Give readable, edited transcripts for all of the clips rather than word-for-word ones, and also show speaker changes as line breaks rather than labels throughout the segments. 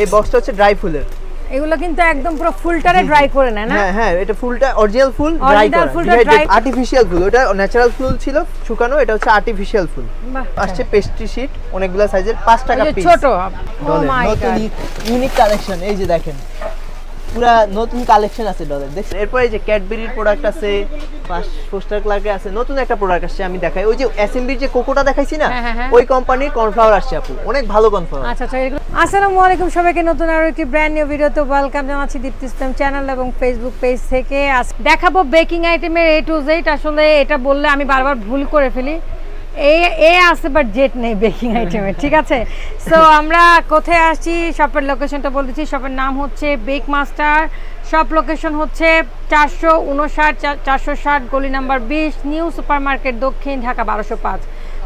এই বক্সটা হচ্ছে ড্রাই ফুলের।
এগুলো কিন্তু একদম পুরো ফুলটারে ড্রাই করে নেয় না?
হ্যাঁ হ্যাঁ, এটা ফুলটা অরিজিনাল ফুল ড্রাই করা, আর্টিফিশিয়াল ফুল। ওটা ন্যাচারাল ফুল ছিল শুকানো, এটা হচ্ছে আর্টিফিশিয়াল ফুল। আসছে পেস্ট্রি শীট, অনেকগুলো সাইজের, 5 টাকা পিস।
ছোট
নতুন ইউনিক কালেকশন, এই যে দেখেন পুরা নতুন কালেকশন আছে ডলের। দেখছেন, এরপর এই যে ক্যাডবেরির প্রোডাক্ট আছে, পোস্টার ক্লার্কে আছে, নতুন একটা প্রোডাক্ট আসছে আমি দেখাই। ওই যে এসএমবির যে কোকোটা দেখাইছি না, ওই কোম্পানির কর্নফ্লাওয়ার আসছে আপু, অনেক ভালো কর্নফ্লাওয়ার।
আচ্ছা আচ্ছা, আসসালামু আলাইকুম সবাইকে, নতুন আরো একটি ব্র্যান্ড নিউ ভিডিওতে ওয়েলকাম জানাচ্ছি দীপ্তি ইসলাম চ্যানেল এবং ফেসবুক পেজ থেকে। দেখাবো বেকিং আইটেমের A to Z। আসলে এটা বললে আমি বারবার ভুল করে ফেলি, এ আছে বাট জেট নেই বেকিং আইটেমের, ঠিক আছে? সো আমরা কোথায় আসছি, শপের লোকেশনটা বলতেছি। শপের নাম হচ্ছে বেক মাস্টার, শপ লোকেশন হচ্ছে 459-460 গলি নাম্বার 20, নিউ সুপার মার্কেট, দক্ষিণ ঢাকা 1205।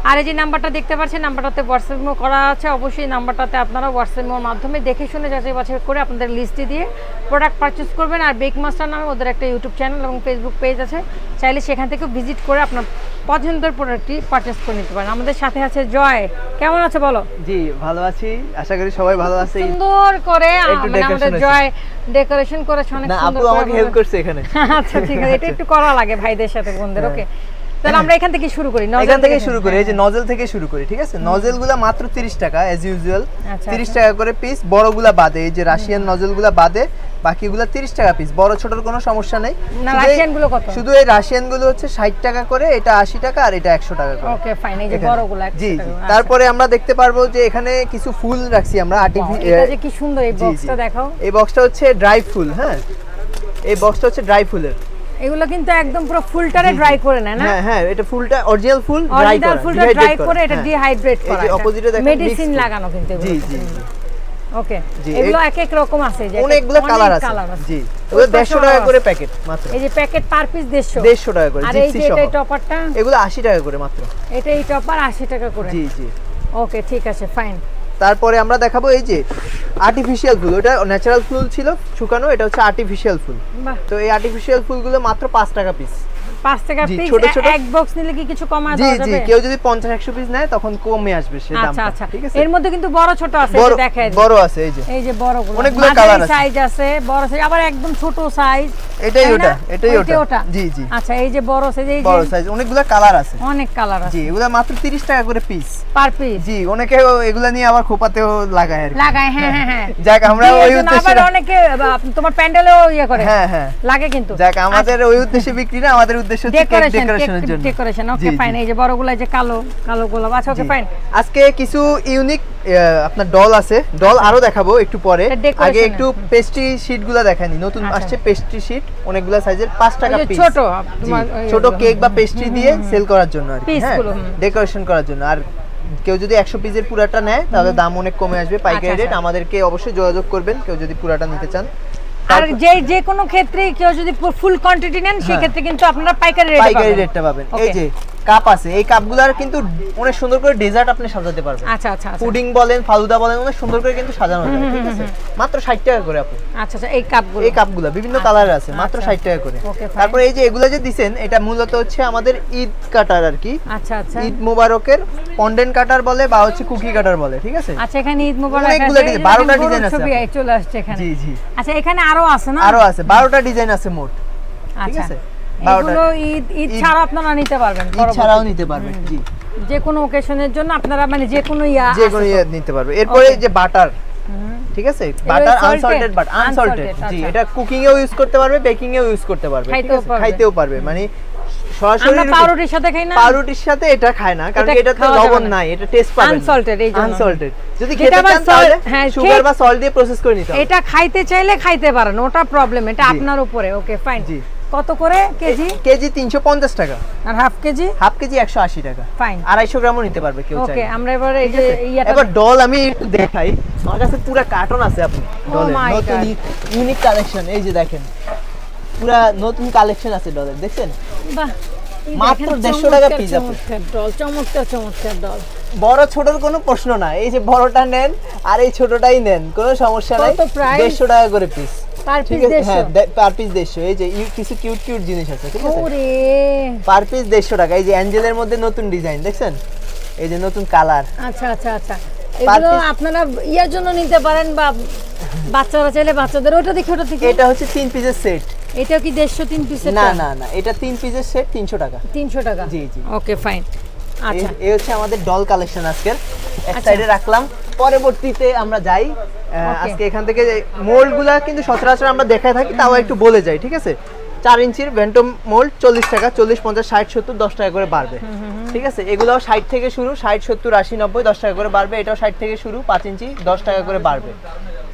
আর এই যে নাম্বারটা দেখতে পাচ্ছেন, নাম্বারটাতে হোয়াটসঅ্যাপ ইমো করা আছে। অবশ্যই নাম্বারটাতে আপনারা হোয়াটসঅ্যাপ ইমোর মাধ্যমে দেখে শুনে যাচাই বাছাই করে আপনাদের লিস্টে দিয়ে প্রোডাক্ট পারচেস করবেন। আর বেক মাস্টার নামে ওদের একটা ইউটিউব চ্যানেল এবং ফেসবুক পেজ আছে, চাইলে সেখান থেকে ভিজিট করে আপনার পছন্দের প্রোডাক্টটি পারচেস করে নিতে পারেন। আমাদের সাথে আছে জয়, কেমন আছে বলো?
জি ভালো আছি, আশা করি সবাই ভালো আছে।
সুন্দর করে আমাদের জয় ডেকোরেশন করেছে, অনেক সুন্দর।
আপু আমাকে হেল্প করছে এখানে।
আচ্ছা ঠিক আছে, এটা একটু করা লাগে ভাইদের সাথে বোনদের। ওকে, তাহলে আমরা এখান থেকে শুরু করি,
এখান থেকে শুরু করি। এই যে নজল থেকে শুরু করি, ঠিক আছে? নজলগুলো মাত্র 30 টাকা এজ ইউজুয়াল, 30 টাকা করে পিস। বড়গুলা বাদে, এই যে রাশিয়ান নজলগুলো বাদে বাকিগুলো 30 টাকা পিস। বড় ছোটর কোনো সমস্যা নেই।
রাশিয়ানগুলো কত?
শুধু এই রাশিয়ানগুলো হচ্ছে 60 টাকা করে, এটা 80 টাকা, আর এটা 100 টাকা করে।
ওকে ফাইন, এই যে বড়গুলো 100
জি
টাকা।
জি, তারপরে আমরা দেখতে পারবো যে এখানে কিছু ফুল রাখছি আমরা আর্টিফিশিয়াল।
এটা যে কি সুন্দর, এই বক্সটা দেখাও।
এই বক্সটা হচ্ছে ড্রাই ফুল। হ্যাঁ, এই বক্সটা হচ্ছে ড্রাই ফুলের।
এগুলো কিন্তু একদম পুরো ফুলটারে ড্রাই করে নেয় না?
হ্যাঁ হ্যাঁ, এটা ফুলটা অরিজিনাল ফুল
ড্রাই করে এটা ডিহাইড্রেট করা,
এই যে অপোজিটে দেখেন
মেডিসিন লাগানো কিন্তু।
জি জি,
ওকে, এগুলো এক এক রকম আছে, যে
অনেকগুলো কালার আছে। জি, ওগুলো 150 টাকা করে প্যাকেট মাত্র।
এই যে প্যাকেট পার পিস
150 টাকা করে।
আর এই যে এটা টপারটা,
এগুলো 80 টাকা করে মাত্র।
এটা এই টপার 80 টাকা করে।
জি জি,
ওকে ঠিক আছে ফাইন।
তারপরে আমরা দেখাবো এই যে আর্টিফিশিয়াল ফুল। ওটা ন্যাচারাল ফুল ছিল শুকানো, এটা হচ্ছে আর্টিফিশিয়াল ফুল। তো এই আর্টিফিশিয়াল ফুলগুলো মাত্র 5 টাকা পিস।
5 টাকা পিস। এক বক্স নিলে কি কিছু কমায় দেওয়া যাবে?
জি জি, কেউ যদি 50-100 পিস নেয় তখন কমে আসবে সে দামটা।
আচ্ছা আচ্ছা,
ঠিক আছে।
এর মধ্যে কিন্তু বড় ছোট আছে, এই দেখাই
বড় আছে, এই যে
বড়গুলো
অনেকগুলো কালার আছে,
সাইজ আছে, বড় সাইজ, আবার একদম ছোট সাইজ।
এটাই ওটা। জি জি,
আচ্ছা এই যে বড় সাইজ, এই যে
বড় সাইজ, অনেকগুলো কালার আছে,
অনেক কালার আছে।
জি, এগুলা মাত্র 30 টাকা করে পিস,
পার পিস।
জি, অনেকে এগুলা নিয়ে আবার খোপাতেও লাগায় আর
লাগায়। হ্যাঁ হ্যাঁ হ্যাঁ,
যাক আমরা ওই উদ্দেশ্যে,
আবার অনেকে তোমার প্যান্ডেলেও ইয়ে করে।
হ্যাঁ হ্যাঁ,
লাগে কিন্তু।
যাক আমাদের ওই উদ্দেশ্যে বিক্রি না, আমাদের উদ্দেশ্য হচ্ছে ডেকোরেশনের জন্য।
Decoration, okay fine. এই যে বড়গুলো, যে কালো গোলাপ আছে, ওকে ফাইন।
আজকে কিছু ইউনিক আপনার ডল আছে, ডল আরো দেখাবো একটু পরে। আগে একটু পেস্ট্রি শীটগুলো দেখানি, নতুন আসছে পেস্ট্রি শীট, অনেকগুলো সাইজের, 5 টাকা পিস। ছোট কেক বা পেস্ট্রি দিয়ে সেল করার জন্য আর কি, হ্যাঁ, ডেকোরেশন করার জন্য। আর কেউ যদি 100 পিসের পুরাটা নেয় তাহলে দাম অনেক কমে আসবে, পাইকারি রেট। আমাদেরকে অবশ্যই যোগাযোগ করবেন কেউ যদি পুরাটা নিতে চান।
আর যে কোনো ক্ষেত্রে কেউ যদি ফুল কোয়ান্টিটি নেন, সেই ক্ষেত্রে কিন্তু আপনারা পাইকারি রেটটা
পাবেন। এই যে কাপ আছে, এই কাপগুলোর কিন্তু অনেক সুন্দর করে ডেজার্ট আপনি সাজাতে পারবেন।
আচ্ছা আচ্ছা,
পুডিং বলেন, ফালুদা বলেন, অনেক সুন্দর করে কিন্তু সাজানো যায়, ঠিক আছে? মাত্র 60 টাকা করে আপু।
আচ্ছা আচ্ছা, এই কাপগুলো
বিভিন্ন কালারের আছে, মাত্র 60 টাকা করে। তারপর এই যে এগুলা যে দিবেন, এটা মূলত হচ্ছে আমাদের ঈদ কাটার আর কি।
আচ্ছা আচ্ছা,
ঈদ মোবারকের পন্ডেন্ট কাটার বলে বা হচ্ছে কুকি কাটার বলে, ঠিক আছে?
আচ্ছা, এখানে ঈদ মোবারক
অনেকগুলো ডিজাইন, 12টা ডিজাইন আছে,
ছবি চলে আসছে এখানে।
জি জি,
আচ্ছা এখানে আরো আছে না?
আরো আছে, 12টা ডিজাইন আছে মোট, ঠিক আছে?
এগুলো ঈদ ছাড়া আপনারা নিতে পারবেন,
ঈদ ছাড়াও নিতে পারবেন। জি,
যে কোনো অকেশনের জন্য আপনারা মানে যে কোনো
নিতে পারবে। এরপরে যে বাটার, ঠিক আছে, বাটার আনসল্টেড। জি, এটা কুকিং এও ইউজ করতে পারবে, বেকিং এও ইউজ করতে পারবে, খাইতেও পারবে। মানে সরাসরি আমরা
পাউরুটির সাথে খাই না,
পাউরুটির সাথে এটা খায় না, কারণ এটাতে লবণ নাই, এটা টেস্ট পাবেন আনসল্টেড। যদি খেতে চান তাহলে সুগার বা সল্ট দিয়ে প্রসেস করে নিতে হবে।
এটা খাইতে চাইলে খাইতে পারেন, ওটা প্রবলেম, এটা আপনার উপরে। ওকে ফাইন। জি, কত করে কেজি?
কেজি 350 টাকা।
আর হাফ কেজি?
হাফ কেজি 180 টাকা।
ফাইন,
250 গ্রামও নিতে পারবে কেউ চাইলে।
ওকে, আমরা এবারে এই যে
এবার ডল আমি একটু দেখাই, আমার কাছে পুরো কার্টন আছে আপনি ডলের, নতুন ইউনিক কালেকশন। এই যে দেখেন পুরো নতুন কালেকশন আছে ডলের, দেখছেন?
বাহ,
মাত্র 150 টাকা পিস আপনি।
ডল চমৎকার ডল।
বড় ছোটর কোনো প্রশ্ন না, এই যে বড়টা নেন আর এই ছোটটাই নেন, কোনো সমস্যা নাই। 150 টাকা করে পিস,
পার পিস 150?
হ্যাঁ, পার পিস 150। এই যে কিছু কিউট জিনিস আছে, ঠিক আছে?
ওরে,
পার পিস 150 টাকা। এই যে অ্যাঞ্জেলের মধ্যে নতুন ডিজাইন দেখছেন, এই যে নতুন কালার।
আচ্ছা আচ্ছা আচ্ছা, এগুলো আপনারা ইয়ার জন্য নিতে পারেন বা বাচ্চারা চাইলে বাচ্চাদের ওটা দেখে
এটা হচ্ছে 3 পিসের সেট।
এটা কি 150 3 পিসের?
না না না, এটা 3 পিসের সেট 300 টাকা।
300 টাকা,
জি জি।
Okay fine. আচ্ছা,
এই হচ্ছে আমাদের ডল কালেকশন আজকের এক সাইডে রাখলাম। পরবর্তীতে আমরা যাই আজকে এখান থেকে মোল্ডগুলা কিন্তু সচরাচর আমরা দেখায় থাকি, তাও একটু বলে যাই, ঠিক আছে? 4 ইঞ্চির ভেন্টম মোল্ড 40 টাকা, 40 50 60 70 10 টাকা করে বাড়বে, ঠিক আছে? এগুলাও 60 থেকে শুরু, 60 70 80 90 10 টাকা করে বাড়বে। এটাও 60 থেকে শুরু, 5 ইঞ্চি 10 টাকা করে বাড়বে।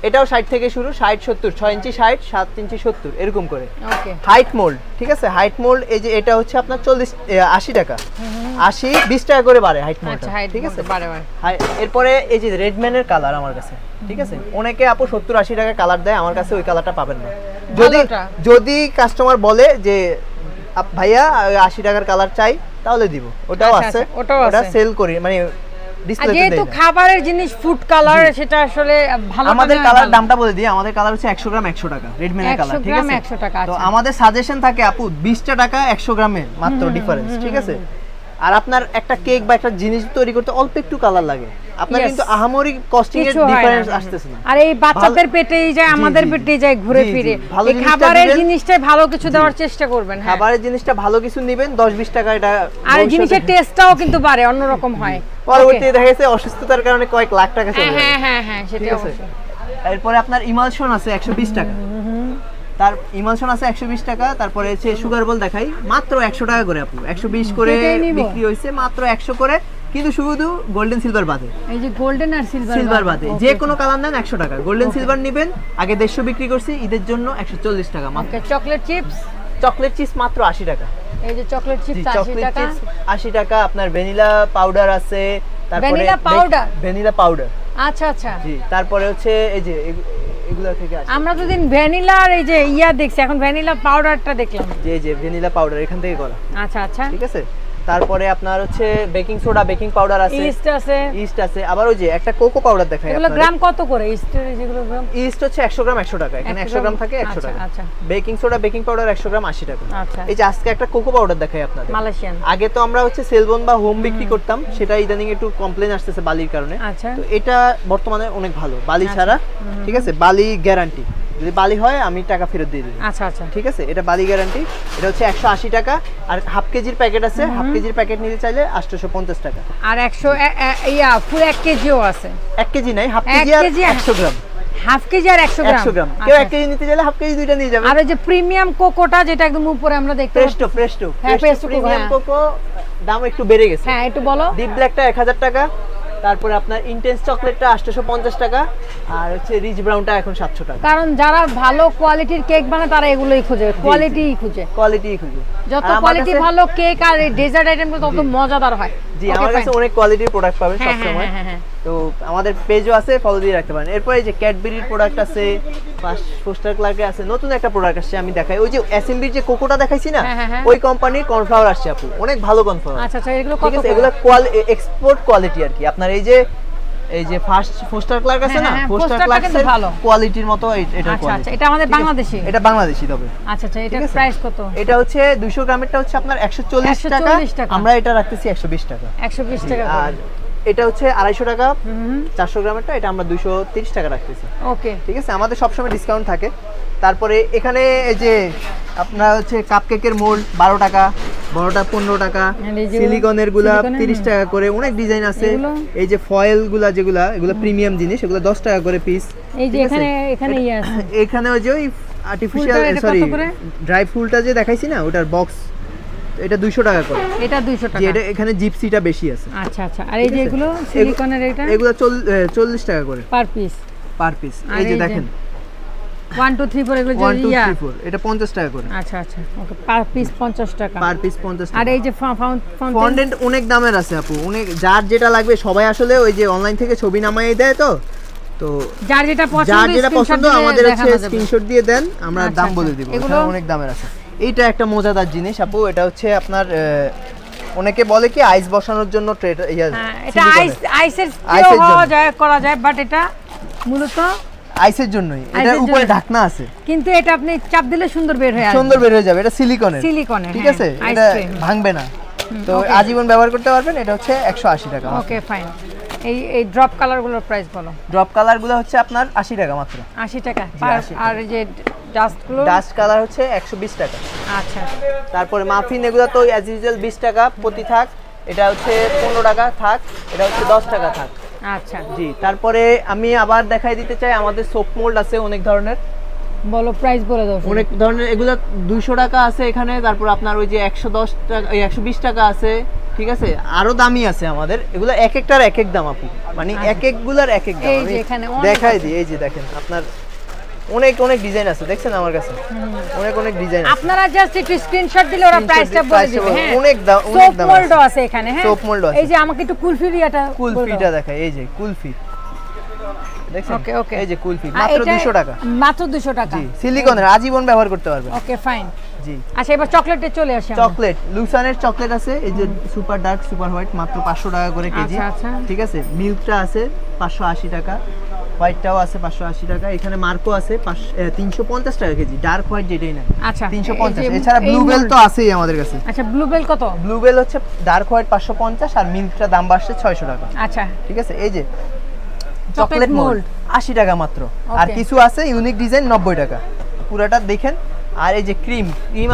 এটাও 60 থেকে শুরু, 60 70 6 ইঞ্চি 60 7 ইঞ্চি 70 এরকম করে।
ওকে,
হাইট মোল্ড, ঠিক আছে? হাইট মোল্ড এই যে এটা হচ্ছে আপনার 80 টাকা, 80 20 টাকা করে বাড়ে হাইট মোল্ড, ঠিক আছে? বাড়ে। এরপরে এই যে রেডম্যানের কালার আমার কাছে, ঠিক আছে? অনেকে আপু 70 80 টাকা কালার দেয়, আমার কাছে ওই কালারটা পাবেন না। যদি কাস্টমার বলে যে ভাইয়া 80 টাকার কালার চাই, তাহলে দিব, ওটাও আছে, ওটা সেল করি, মানে
যেহেতু খাবারের জিনিস ফুড কালার, সেটা আসলে ভালো।
আমাদের কালার দামটা বলে দিই, আমাদের কালার হচ্ছে 100 গ্রাম 100 টাকা, রেডম্যানের কালার, ঠিক আছে?
100 টাকা।
তো আমাদের সাজেশন থাকে আপু 20 টাকা 100 গ্রামের মাত্র ডিফারেন্স, ঠিক আছে? আর আপনার একটা কেক বা একটা জিনিস তৈরি করতে অল্প একটু কালার লাগে, আপনার কিন্তু আহামরি কস্টিং এর ডিফারেন্স আসতেছে না।
আর এই বাচ্চাদের পেটেই যায়, আমাদের পেটেই যায় ঘুরে ফিরে। এই খাবারের জিনিসটাই ভালো কিছু দেওয়ার চেষ্টা করবেন।
খাবারের জিনিসটা ভালো কিছু নেবেন, 10-20 টাকা এটা, আর
জিনিসের টেস্টটাও কিন্তু বাড়ে, অন্যরকম হয়।
পরবর্তীতে দেখা গেছে অসুস্থতার কারণে কয়েক লাখ টাকা চলে যায়।
হ্যাঁ সেটা অবশ্যই।
এরপরে আপনার ইমালশন আছে 120 টাকা, তার ইমালশন আছে 120 টাকা। তারপরে হচ্ছে সুগার বল দেখাই, মাত্র 100 টাকা করে আপু, 120 করে বিক্রি হইছে, মাত্র 100 করে, কিন্তু শুধু গোল্ডেন সিলভার বাদে।
এই যে গোল্ডেন আর
সিলভার বাদে যে কোনো কালার নেন 100 টাকা। গোল্ডেন সিলভার নেবেন, আগে 150 বিক্রি করছি, ঈদের জন্য 140 টাকা মাত্র।
চকলেট চিপস,
চকলেট চিপস মাত্র 80 টাকা।
এই যে চকলেট চিপস 80 টাকা,
80 টাকা। আপনার ভ্যানিলা পাউডার আছে, তারপরে ভ্যানিলা পাউডার,
আচ্ছা আচ্ছা,
জি। তারপরে হচ্ছে এই যে এগুলা থেকে আসে,
আমরা তো দিন ভ্যানিলা আর এই যে ইয়া দেখছি, এখন ভ্যানিলা পাউডারটা দেখলাম,
যে ভ্যানিলা পাউডার এখান থেকে করা।
আচ্ছা আচ্ছা,
ঠিক আছে। তারপরে আপনার হচ্ছে বেকিং সোডা, বেকিং পাউডার আছে, ইস্ট আছে, আবার ওই যে একটা কোকো পাউডার দেখাই।
এগুলো গ্রাম কত করে ইস্টের? যেগুলো গ্রাম,
ইস্ট হচ্ছে 100 গ্রাম 100 টাকা, এখানে 100 গ্রাম থাকে 100 টাকা। আচ্ছা, বেকিং সোডা, বেকিং পাউডার 100 গ্রাম 80 টাকা। আচ্ছা, এই যে আজকে একটা কোকো পাউডার দেখাই আপনাদের, মালয়েশিয়ান। আগে তো আমরা হচ্ছে সেলবন বা হোম বিক্রি করতাম, সেটা ইদানিং একটু কমপ্লেইন আসতেছে বালির কারণে। আচ্ছা, তো এটা বর্তমানে অনেক ভালো, বালি ছাড়া, ঠিক আছে? বালি গ্যারান্টি, যদি বালি হয় আমি টাকা ফেরত দিয়ে দেব। আচ্ছা আচ্ছা, ঠিক আছে? এটা বালি গ্যারান্টি। এটা হচ্ছে 180 টাকা। আর হাফ কেজির প্যাকেট আছে, হাফ কেজির প্যাকেট নিতে চাইলে 850 টাকা। আর 100 ইয়া ফুল 1 কেজিও আছে। 1 কেজি নাই, হাফ কেজি আর 100 গ্রাম। হাফ কেজি আর 100 গ্রাম, 100 গ্রাম। কেউ 1 কেজি নিতে চাইলে হাফ কেজি দুইটা নিয়ে যাবে। আর ওই যে প্রিমিয়াম কোকোটা, যেটা একদম উপরে আমরা দেখতে পাচ্ছি, প্রেস্টো প্রিমিয়াম কোকো, দাম একটু বেড়ে গেছে। হ্যাঁ, একটু বলো। ডিপ ব্ল্যাকটা 1000 টাকা। তারপরে আপনার ইন্টেন্স চকলেটটা 850 টাকা। আর হচ্ছে রিচ ব্রাউনটা এখন 700 টাকা। কারণ যারা ভালো কোয়ালিটির কেক বানায় তারা এগুলোই খুঁজে, কোয়ালিটিই খুঁজে। যত কোয়ালিটি ভালো কেক আর ডেজার্ট আইটেমগুলো তত মজাদার হয়। জি, আমার কাছে অনেক কোয়ালিটির প্রোডাক্ট পাবেন সব সময়। তো আমাদের পেজও আছে, ফলো দিয়ে রাখতে পারেন। এরপর এই যে ক্যাডবেরির প্রোডাক্ট আছে, ফোস্টার ক্লার্কে আছে, নতুন একটা প্রোডাক্ট আসছে, আমি দেখাই। ওই যে এসএমবির যে কোকোটা দেখাইছি না, ওই কোম্পানির কর্নফ্লাওয়ার আসছে আপু, অনেক ভালো কর্নফ্লাওয়ার। আচ্ছা আচ্ছা, এগুলো কত? এগুলো এক্সপোর্ট কোয়ালিটি আর কি। আপনার এই যে ফার্স্ট ফোস্টার ক্লার্ক আছে না, ফোস্টার ক্লার্কের কোয়ালিটির মতো এটা। আচ্ছা আচ্ছা, এটা আমাদের বাংলাদেশি, এটা বাংলাদেশি তবে। আচ্ছা আচ্ছা, এটা প্রাইস কত? এটা হচ্ছে 200 গ্রামেরটা হচ্ছে আপনার 140 টাকা, আমরা এটা রাখতেছি 120 টাকা। 120 টাকা। আর এটা হচ্ছে 250 টাকা 400 গ্রামেরটা, এটা আমরা 230 টাকা রাখতেছি। ওকে, ঠিক আছে, আমাদের সব সময় ডিসকাউন্ট থাকে। তারপরে এখানে এই যে আপনার হচ্ছে কাপকেকের মোল্ড 12 টাকা, বড়টা 15 টাকা, সিলিকনের গুলা 30 টাকা করে, অনেক ডিজাইন আছে। এই যে ফয়েল গুলা, যেগুলা এগুলো প্রিমিয়াম জিনিস, এগুলো 10 টাকা করে পিস। এই যে এখানে এখানে ওই যে আর্টিফিশিয়াল, সরি, ড্রাই ফুলটা যে দেখাইছি না, ওটার বক্স, এটা 200 টাকা করে। এটা 200 টাকা। এটা এখানে জিপসিটা বেশি আছে। আচ্ছা আচ্ছা। আর এই যে এগুলো সিলিকনের, এগুলো 40 টাকা করে পার পিস। এই যে দেখেন 1 2 3 4, এগুলো যে 1 2 3 4, এটা 50 টাকা করে। আচ্ছা আচ্ছা, ওকে, পার পিস 50 টাকা। আর এই যে ফন্ডেন্ট অনেক দামের আছে আপু, অনেক, যার যেটা লাগবে। সবাই আসলে ওই যে অনলাইন থেকে ছবি নামাই দেয়, তো যার যেটা পছন্দ আমাদের হচ্ছে স্ক্রিনশট দিয়ে দেন, আমরা দাম বলে দিব। এখানে অনেক দামের আছে। এইটা একটা মজাদার জিনিস আপু, এটা হচ্ছে আপনার অনেকে বলে কি আইস বসানোর জন্য ট্রে, এটা আইসের করা যায়, বাট এটা মূলত আইসের জন্যই। এটা উপরে ঢাকনা আছে, কিন্তু এটা আপনি চাপ দিলে সুন্দর বের হয়ে যাবে। এটা সিলিকনের, ঠিক আছে, এটা ভাঙবে না, তো আজীবন ব্যবহার করতে পারবেন। এটা হচ্ছে 180 টাকা। Okay fine.
এই ড্রপ কালারগুলোর প্রাইস বলো।
ড্রপ কালারগুলো হচ্ছে আপনার 80 টাকা মাত্র।
80 টাকা। আর এই যে ডাস্টগুলো,
ডাস্ট কালার হচ্ছে 120 টাকা।
আচ্ছা।
তারপরে মাফিন এগুলো তো অ্যাজ ইউজুয়াল 20 টাকা প্রতি থাক, এটা হচ্ছে 15 টাকা থাক, এটা হচ্ছে 10 টাকা থাক।
আচ্ছা
জি। তারপরে আমি আবার দেখাই দিতে চাই, আমাদের সোপ মোল্ড আছে অনেক ধরনের।
বলো প্রাইস বলে দাও।
অনেক ধরনের, এগুলো 200 টাকা আছে এখানে, তারপর আপনার ওই যে 110 টাকা, 120 টাকা আছে, ঠিক আছে। আরো দামি আছে আমাদের, এগুলো এক একটার এক এক দাম আপু, মানে এক একগুলার এক এক দাম।
এই যে এখানে
দেখাই দিই, এই যে দেখেন আপনার অনেক অনেক ডিজাইন আছে, দেখছেন আমার কাছে অনেক অনেক ডিজাইন আছে।
আপনারা জাস্ট একটু স্ক্রিনশট দিলে ওরা প্রাইসটা বলে দিবে। হ্যাঁ,
অনেক দাম, অনেক দাম।
সোপ মোল্ডও আছে এখানে। হ্যাঁ,
সোপ মোল্ড আছে।
এই যে আমাকে একটু কুলফিটা
দেখাই, এই যে কুলফি দেখছেন।
ওকে ওকে,
এই যে কুলফি মাত্র 200 টাকা।
মাত্র 200 টাকা।
জি, সিলিকনের আজীবন ব্যবহার করতে পারবেন।
Okay fine.
জি।
আচ্ছা, এবার চকলেটে চলে আসি।
চকলেট, লুসানের চকলেট আছে, এই যে সুপার ডার্ক, সুপার হোয়াইট, মাত্র 500 টাকা করে কেজি।
আচ্ছা।
ঠিক আছে। মিল্কটা আছে 580 টাকা, হোয়াইটটাও আছে 580 টাকা। এখানে মার্কো আছে 350 টাকা কেজি, ডার্ক হোয়াইট যেটাই না।
আচ্ছা,
350। এছাড়া ব্লুবেল তো আছেই আমাদের কাছে।
আচ্ছা, ব্লুবেল কত?
ব্লুবেল হচ্ছে ডার্ক হোয়াইট 550, আর মিল্কটা দাম বাড়ছে 600 টাকা।
আচ্ছা,
ঠিক আছে। এই যে চকলেট মোল্ড 80 টাকা মাত্র। আর কিছু আছে ইউনিক ডিজাইন 90 টাকা, পুরোটা দেখেন। আর এই যে ক্রিম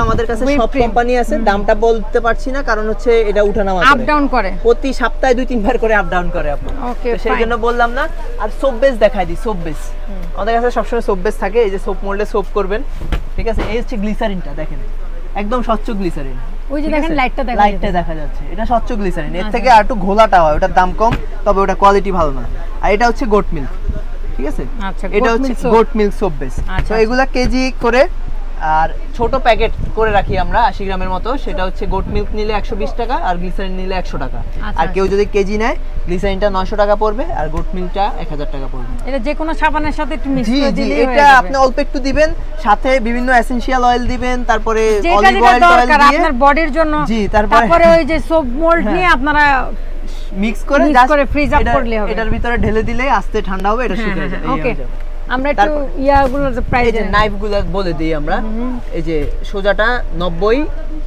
আমাদের কাছে সব কোম্পানি আছে, দামটা বলতে পারছি না কারণ হচ্ছে এটা উঠানামা করে,
আপ ডাউন করে,
প্রতি সপ্তাহে 2-3 বার করে আপ ডাউন করে আপনি।
ওকে,
তো সেই জন্য বললাম না। আর সোপ বেস দেখাই দিই, সোপ বেস আমাদের কাছে সবসময় সোপ বেস থাকে। এই যে সোপ মোল্ডে সোপ করবেন, ঠিক আছে। এই হচ্ছে গ্লিসারিনটা দেখেন, একদম স্বচ্ছ গ্লিসারিন।
ওই যে দেখেন লাইটটা
দেখা যাচ্ছে, এটা স্বচ্ছ গ্লিসারিন। এর থেকে আর একটু ঘোলাটা হয়, ওটার দাম কম, তবে ওটা কোয়ালিটি ভালো না। আর এটা হচ্ছে গোট মিল্ক, ঠিক আছে। এটা হচ্ছে গোট মিল্ক সোপ বেস। তো এগুলা কেজি করে, আর ছোট প্যাকেট করে রাখি আমরা 80 গ্রামের মতো, সেটা হচ্ছে গোট মিল্ক নিলে 120 টাকা, আর গ্লিসারিন নিলে 100 টাকা। আর কেউ যদি কেজি নেয়, গ্লিসারিনটা 900 টাকা পড়বে, আর গোট মিল্কটা 1000 টাকা পড়বে।
এটা যে কোনো সাবানের সাথে একটু মিক্স করে দিলেই হয়ে যাবে।
এটা আপনি অল্প একটু দিবেন, সাথে বিভিন্ন এসেনশিয়াল অয়েল দিবেন, তারপরে
অলিভ অয়েল দিয়ে আপনার বডির জন্য। জি, তারপরে ওই যে সোপ মোল্ড নিয়ে আপনারা
মিক্স করে
ফ্রিজ আপ করলে হবে।
এটার ভিতরে ঢেলে দিলে আস্তে ঠান্ডা হবে, এটা শুকিয়ে যাবে।
ওকে, আমরা একটু ইয়াগুলোর প্রাইস,
এই যে নাইফগুলো বলে দিই আমরা। এই যে সোজাটা 90,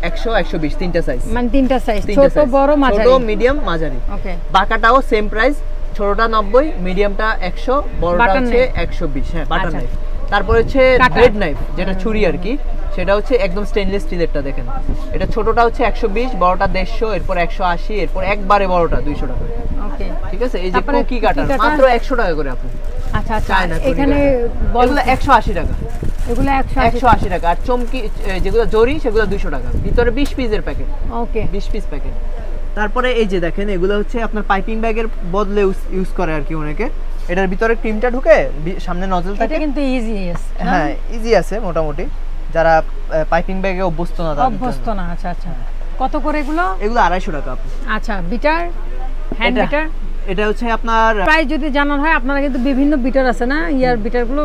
100, 120, তিনটা সাইজ,
মানে তিনটা সাইজ, ছোট বড় মাঝারি,
ছোট মিডিয়াম মাঝারি। ওকে। বাঁকাটাও সেম প্রাইস, ছোটটা 90, মিডিয়ামটা 100, বড়টা হচ্ছে 120। হ্যাঁ, বাটার নাইফ। তারপর হচ্ছে ব্রেড নাইফ, যেটা ছুরি আর কি, সেটা হচ্ছে একদম স্টেনলেস স্টিলেরটা দেখেন। এটা ছোটটা হচ্ছে 120, বড়টা 150, এরপর 180, এরপর একবারে বড়টা 200 টাকা। ওকে, ঠিক আছে। এই যে কুকি কাটার মাত্র 100 টাকা করে আপু।
আচ্ছা আচ্ছা, এখানে বলগুলো
180 টাকা, এগুলো 180 টাকা। আর চমকি যেগুলো জরি, সেগুলো 200 টাকা। ভিতরে 20 পিসের প্যাকেট। ওকে, 20 পিস প্যাকেট। তারপরে এই যে দেখেন, এগুলো হচ্ছে আপনার পাইপিং ব্যাগের বদলে ইউজ করে আর কি অনেকে। এটার ভিতরে ক্রিমটা ঢুকে, সামনে নজল থাকে।
এটা কিন্তু ইজি আছে।
হ্যাঁ, ইজি আছে মোটামুটি, যারা পাইপিং ব্যাগে অভ্যস্ত না।
আচ্ছা আচ্ছা, কত করে এগুলো?
এগুলো 250 টাকা আপু।
আচ্ছা, বিটার, হ্যান্ড বিটার,
এটা হচ্ছে আপনার
প্রাইস যদি জানার হয়, আপনারা কিন্তু বিভিন্ন বিটার আছে না, ইয়ার বিটারগুলো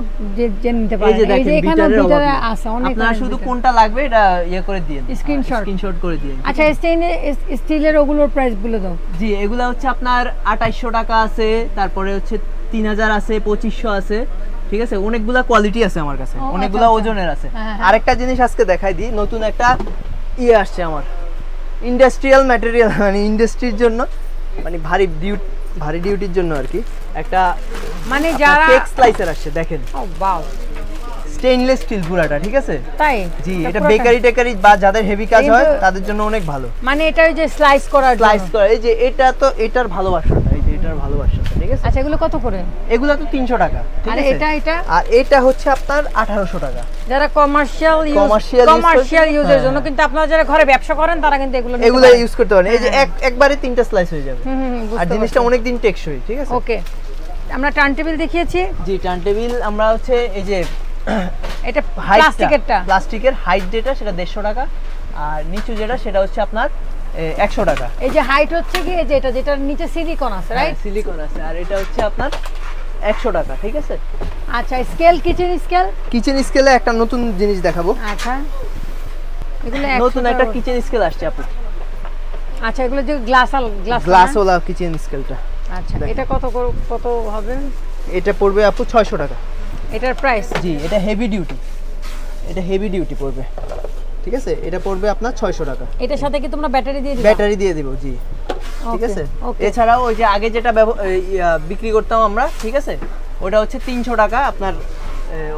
যে নিতে পারেন। এই যে এখানে বিটার আছে অনেক,
আপনারা শুধু কোনটা লাগবে এটা করে দিয়েন, স্ক্রিনশট করে দিয়েন।
আচ্ছা, স্টিলের ওগুলোর প্রাইস বলে দাও।
জি, এগুলা হচ্ছে আপনার 2800 টাকা আছে, তারপরে হচ্ছে 3000 আছে, 2500 আছে, ঠিক আছে। অনেকগুলা কোয়ালিটি আছে আমার কাছে, অনেকগুলা ওজনের আছে। আরেকটা জিনিস আজকে দেখাই দিই, নতুন একটা আসছে আমার, ইন্ডাস্ট্রিয়াল ম্যাটেরিয়াল, মানে ইন্ডাস্ট্রির জন্য, মানে ভারী ডিউটির জন্য আর কি, একটা
মানে যারা
কেক স্লাইসার আসছে দেখেন।
ও ওয়াও,
স্টেইনলেস স্টিল পুরাটা, ঠিক আছে।
তাই?
জি, এটা বেকারি বা যাদের হেভি কাজ হয় তাদের জন্য অনেক ভালো।
মানে এটা ওই যে স্লাইস করা,
এই যে এটা তো এটার ভালোবাসাটা, এই যে এটার ভালোবাসাটা, ঠিক আছে।
আচ্ছা, এগুলো কত করে?
এগুলো তো 300 টাকা, ঠিক আছে। আর এটা হচ্ছে আপনার 1800 টাকা,
যারা কমার্শিয়াল ইউজের জন্য। কিন্তু আপনারা যারা ঘরে ব্যবসা করেন, তারা কিন্তু এগুলো
ইউজ করতে পারেন। এই যে একবারে 3টা স্লাইস হয়ে যাবে, আর জিনিসটা অনেক দিন টেকসই, ঠিক আছে।
ওকে, আমরা টার্ন টেবিল দেখিয়েছি।
জি, টার্ন টেবিল আমরা হচ্ছে এই যে
এটা
প্লাস্টিকের হাইট যেটা, সেটা 150 টাকা, আর নিচু যেটা, সেটা হচ্ছে আপনার 100 টাকা।
এই যে হাইট হচ্ছে কি, এই যে এটা, যেটার নিচে সিলিকন আছে, রাইট?
সিলিকন আছে, আর এটা হচ্ছে আপনার 100 টাকা, ঠিক আছে।
আচ্ছা, স্কেল, কিচেন স্কেলে একটা নতুন জিনিস দেখাবো। আচ্ছা, এগুলো
নতুন একটা কিচেন স্কেল আসছে আপু।
আচ্ছা, এগুলো যে গ্লাসওয়ালা
কিচেন স্কেলটা।
আচ্ছা, এটা কত হবে?
এটা পড়বে আপু 600 টাকা।
এটার প্রাইস?
জি, এটা হেভি ডিউটি পড়বে, ঠিক আছে। এটা পড়বে আপনার 600 টাকা।
এটার সাথে কি তোমরা ব্যাটারি দিয়ে দিবে?
ব্যাটারি দিয়ে দিব, জি। ঠিক আছে এছাড়াও ওই যে আগে যেটা বিক্রি করতাম আমরা, ঠিক আছে, ওটা হচ্ছে 300 টাকা আপনার,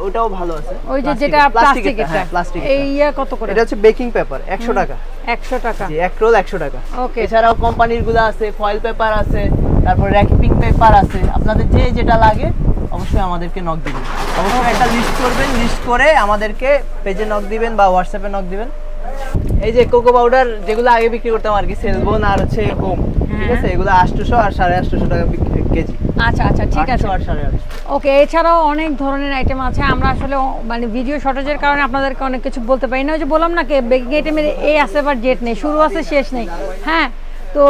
ওটাও ভালো আছে।
ওই যে যেটা প্লাস্টিক, এটা
প্লাস্টিক,
এই ইয়া কত করে?
এটা হচ্ছে বেকিং পেপার 100 টাকা।
100 টাকা,
জি, এক রোল 100 টাকা।
ওকে।
এছাড়াও কোম্পানির গুলো আছে, ফয়েল পেপার আছে, তারপর র‍্যাপিং পেপার আছে। আপনাদের যে যেটা লাগে অবশ্যই আমাদেরকে নক দিবেন, অবশ্যই একটা লিস্ট করবেন, লিস্ট করে আমাদেরকে পেজে নক দিবেন বা হোয়াটসঅ্যাপে নক দিবেন। এই যে কোকো পাউডার যেগুলো আগে বিক্রি করতাম আর কি, সেলবোন আর হচ্ছে হোম, ঠিক আছে, এগুলো 800 আর 850 টাকা কেজি।
আচ্ছা আচ্ছা, ঠিক আছে।
800 আর 850।
ওকে, এছাড়াও অনেক ধরনের আইটেম আছে। আমরা আসলে মানে ভিডিও শর্টেজের কারণে আপনাদেরকে অনেক কিছু বলতে পারি না। ওই যে বললাম না কি, বেকিং আইটেমের এ আছে বা জেট নেই, শুরু আছে শেষ নেই। হ্যাঁ, তো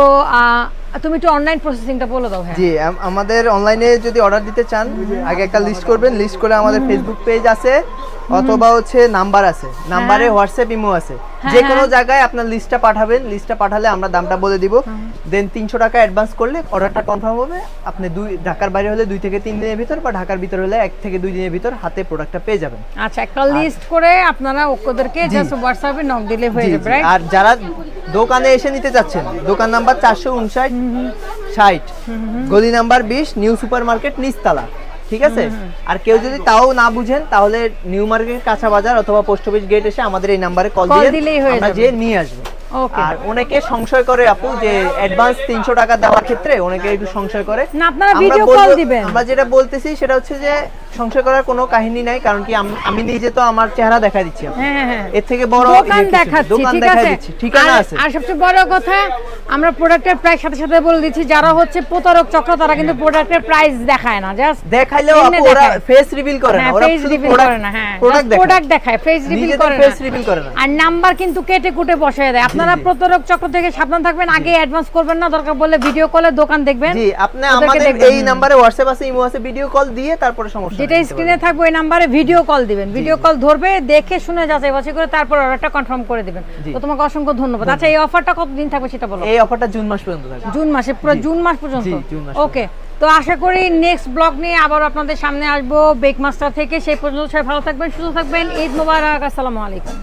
তুমি একটু অনলাইন প্রসেসিংটা বলে দাও। হ্যাঁ,
জি, আমাদের অনলাইনে যদি অর্ডার দিতে চান আগে একটা লিস্ট করবেন, লিস্ট করে আমাদের ফেসবুক পেজ আছে অথবা হচ্ছে নাম্বার আছে, নাম্বারে হোয়াটসঅ্যাপ ইমো আছে, যে কোনো জায়গায় আপনার লিস্টটা পাঠাবেন, লিস্টটা পাঠালে আমরা দামটা বলে দিব, দেন 300 টাকা অ্যাডভান্স করলে অর্ডারটা কনফার্ম হবে। আপনি ঢাকার বাইরে হলে 2 থেকে 3 দিনের ভিতর, বা ঢাকার ভিতর হলে 1 থেকে 2 দিনের ভিতর হাতে প্রোডাক্টটা পেয়ে যাবেন।
আচ্ছা, একটা লিস্ট করে আপনারা ওদেরকে জাস্ট হোয়াটসঅ্যাপে নক দিলে হয়ে যাবে, রাইট?
আর যারা দোকানে এসে নিতে যাচ্ছেন, দোকান নাম্বার 459-60, গলি নাম্বার 20, নিউ সুপার মার্কেট, নিচতলা, ঠিক আছে। আর কেউ যদি তাও না বুঝেন তাহলে নিউ মার্কেট, কাঁচা বাজার অথবা পোস্ট অফিস গেট এসে আমাদের এই নাম্বারে কল দিলেই আমরা যে নিয়ে আসবো। আর অনেকে সংশয় করে আপু যে অ্যাডভান্স 300 টাকা দেওয়ার ক্ষেত্রে অনেকে একটু সংশয় করে।
না, আপনারা ভিডিও কল দিবেন।
আমরা যেটা বলতেছি সেটা হচ্ছে যে সংশয় করার কোনো কাহিনী নাই, কারণ কি আমি নিজে তো আমার চেহারা দেখা দিচ্ছি, এর থেকে বড়
দোকান দেখাচ্ছি,
ঠিকানা আছে।
আর সবচেয়ে বড় কথা, আমরা প্রোডাক্টের প্রাইস সাথে সাথে বলে দিচ্ছি। যারা হচ্ছে প্রতারক চক্র, তারা কিন্তু প্রোডাক্টের প্রাইস দেখায় না, জাস্ট
দেখাইলেও ওরা ফেস রিভিল করে না, ওরা শুধু
প্রোডাক্ট দেখায়, ফেস রিভিল করে না। আর নাম্বার কিন্তু কেটে কুটে বসায় দেয়। আপনারা প্রতারক চক্র থেকে সাবধান থাকবেন, আগে অ্যাডভান্স করবেন না, দরকার বলে ভিডিও কলে দোকান দেখবেন।
জি, আপনি আমাদের এই নম্বরে হোয়াটসঅ্যাপ আছে, ইমো আছে, ভিডিও কল দিয়ে তারপরে সমস্যা
যেটা স্ক্রিনে থাকবে ওই নম্বরে ভিডিও কল দিবেন, ভিডিও কল ধরবে, দেখে শুনে যাচাই বাছাই করে তারপর অর্ডারটা কনফার্ম করে দিবেন। তো তোমাকে অসংখ্য ধন্যবাদ। আচ্ছা, এই অফারটা কতদিন থাকবে সেটা বলো।
এই অফারটা জুন মাস পর্যন্ত থাকবে।
জুন মাসে, পুরো জুন মাস পর্যন্ত। ওকে, তো আশা করি নেক্সট ব্লগ নিয়ে আবার আপনাদের সামনে আসবো বেক মাস্টার থেকে। সেই পর্যন্ত সবাই ভালো থাকবেন, সুস্থ থাকবেন। ঈদ মোবারক, আসসালামু আলাইকুম।